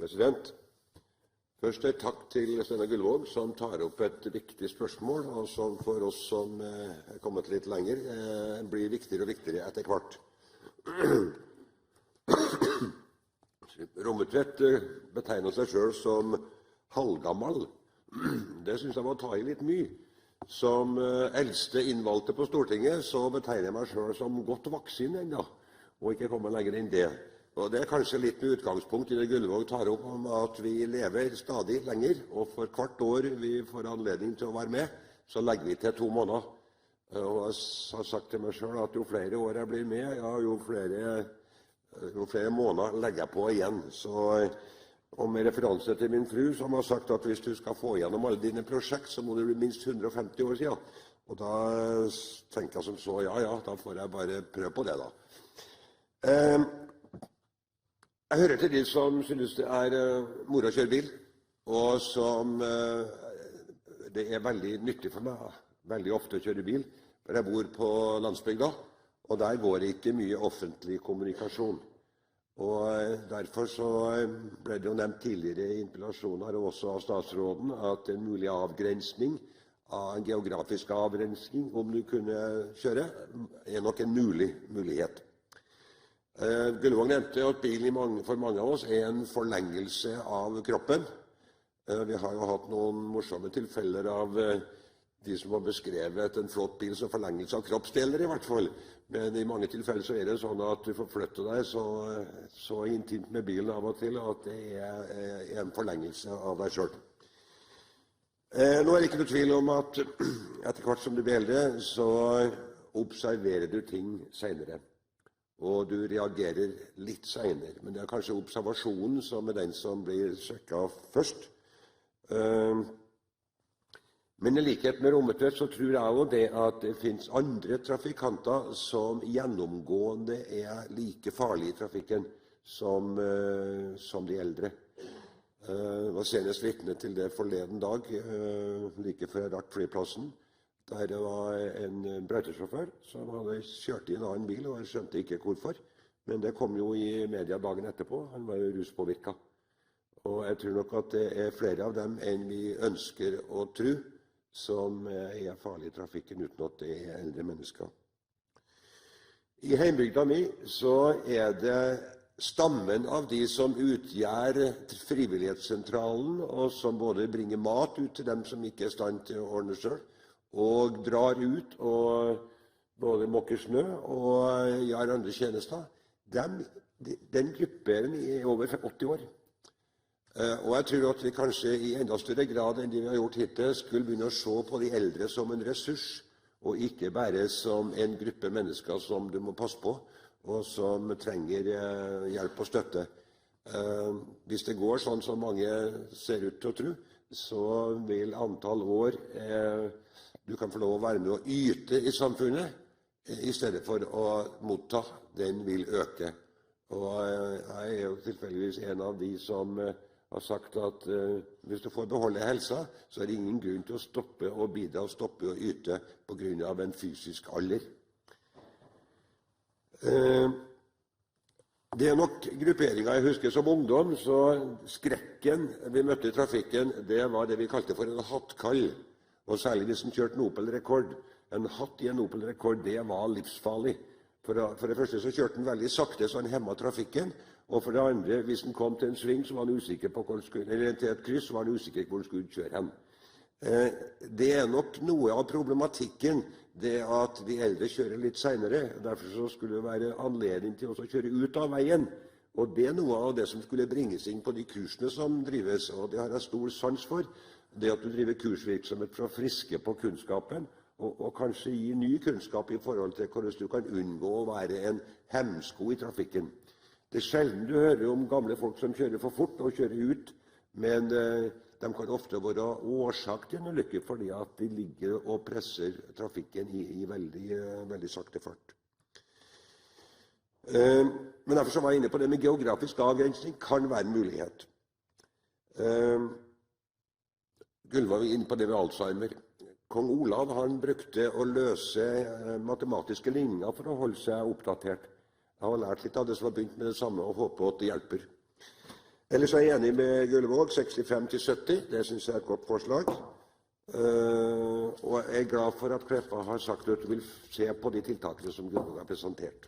president. Først takk til Steinar Gullvåg, som tar opp et viktig spørsmål, og som for oss som er kommet litt lenger, blir viktigere og viktigere etter hvert. Rommetveit betegner seg selv som halvgammal. Det synes jeg var å ta i litt mye. Som eldste innvalgte på Stortinget, så betegner jeg meg selv som godt voksen ennå, og ikke kommet lenger enn det. Og det er kanskje litt med utgangspunkt i det Gullvåg tar opp om at vi lever stadig lenger, og for hvert år vi får anledning til å være med, så legger vi til 2 måneder. Og jeg har sagt til meg selv at jo flere år jeg blir med, ja, jo flere måneder legger jeg på igjen. Og med referanse til min fru, som har sagt at hvis du skal få gjennom alle dine prosjekt, så må det bli minst 150 år siden. Og da tenker jeg som så, ja, da får jeg bare prøve på det da. Jeg hører til de som synes det er moro å kjøre bil, og som det er veldig nyttig for meg, veldig ofte å kjøre bil, for jeg bor på landsbygda, og der går det ikke mye offentlig kommunikasjon. Og derfor så ble det jo nevnt tidligere i interpellasjoner, og også av statsråden, at en mulig avgrensning, en geografisk avgrensning, om du kunne kjøre, er nok en mulighet. Gullvåg nevnte at bilen for mange av oss er en forlengelse av kroppen. Vi har jo hatt noen morsomme tilfeller av de som har beskrevet en flott bil som forlengelse av kroppsdeler i hvert fall. Men i mange tilfeller så er det sånn at du får flytte deg så intimt med bilen av og til at det er en forlengelse av deg selv. Nå er det ikke noe tvil om at etter hvert som du blir eldre, så observerer du ting senere. Og du reagerer litt senere, men det er kanskje observasjonen som er den som blir sjekket først. Men i likhet med Rommetveit så tror jeg jo det at det finnes andre trafikanter som gjennomgående er like farlige i trafikken som de eldre. Jeg var senest vitne til det forleden dag, like før jeg rakk flyplassen. Der det var en brøytesjåfør som hadde kjørt i en annen bil, og jeg skjønte ikke hvorfor. Men det kom jo i media dagen etterpå. Han var jo ruspåvirket. Og jeg tror nok at det er flere av dem enn vi ønsker å tro, som er farlige i trafikken uten at det er eldre mennesker. I heimbygda mi så er det stammen av de som utgjør frivillighetssentralen, og som både bringer mat ut til dem som ikke er i stand til å ordne selv, og drar ut og både måker snø og gjør andre tjenester. Den gruppen er over 80 år. Og jeg tror at vi kanskje i enda større grad enn det vi har gjort hittil, skulle begynne å se på de eldre som en ressurs, og ikke bare som en gruppe mennesker som du må passe på, og som trenger hjelp og støtte. Hvis det går sånn som mange ser ut til å tro, så vil antall år du kan få lov å være med å yte i samfunnet, i stedet for å motta, den vil øke. Og jeg er jo tilfeldigvis en av de som har sagt at hvis du får beholde helsa, så er det ingen grunn til å stoppe å bidra, stoppe å yte på grunn av en fysisk alder. Det er nok grupperinger jeg husker som ungdom, så skrekken vi møtte i trafikken, det var det vi kalte for en hattkall. Og særlig hvis en kjørte en Opel Rekord. En hatt i en Opel Rekord, det var livsfarlig. For det første så kjørte den veldig sakte, så han hemmet trafikken. Og for det andre, hvis den kom til en sving, så var han usikker på hvor han skulle, eller til et kryss, så var han usikker hvor han skulle kjøre hen. Det er nok noe av problematikken, det at de eldre kjører litt senere. Derfor så skulle det være anledning til å kjøre ut av veien. Og det er noe av det som skulle bringes inn på de kursene som drives, og det har jeg stor sans for. Det at du driver kursvirksomhet for å friske på kunnskapen, og kanskje gi ny kunnskap i forhold til hvordan du kan unngå å være en hemsko i trafikken. Det er sjelden du hører om gamle folk som kjører for fort og kjører ut, men de kan ofte være årsak til en ulykke fordi at de ligger og presser trafikken i veldig sakte fart. Men derfor så var jeg inne på det med geografisk avgrensning kan være en mulighet. Gullvåg var inne på det med Alzheimer. Kong Olav han brukte å løse matematiske ligninger for å holde seg oppdatert. Jeg har lært litt av det som har begynt med det samme, og håper at det hjelper. Ellers er jeg enig med Gullvåg, 65 til 70. Det synes jeg er et godt forslag. Og jeg er glad for at Kleppa har sagt at du vil se på de tiltakene som Gullvåg har presentert.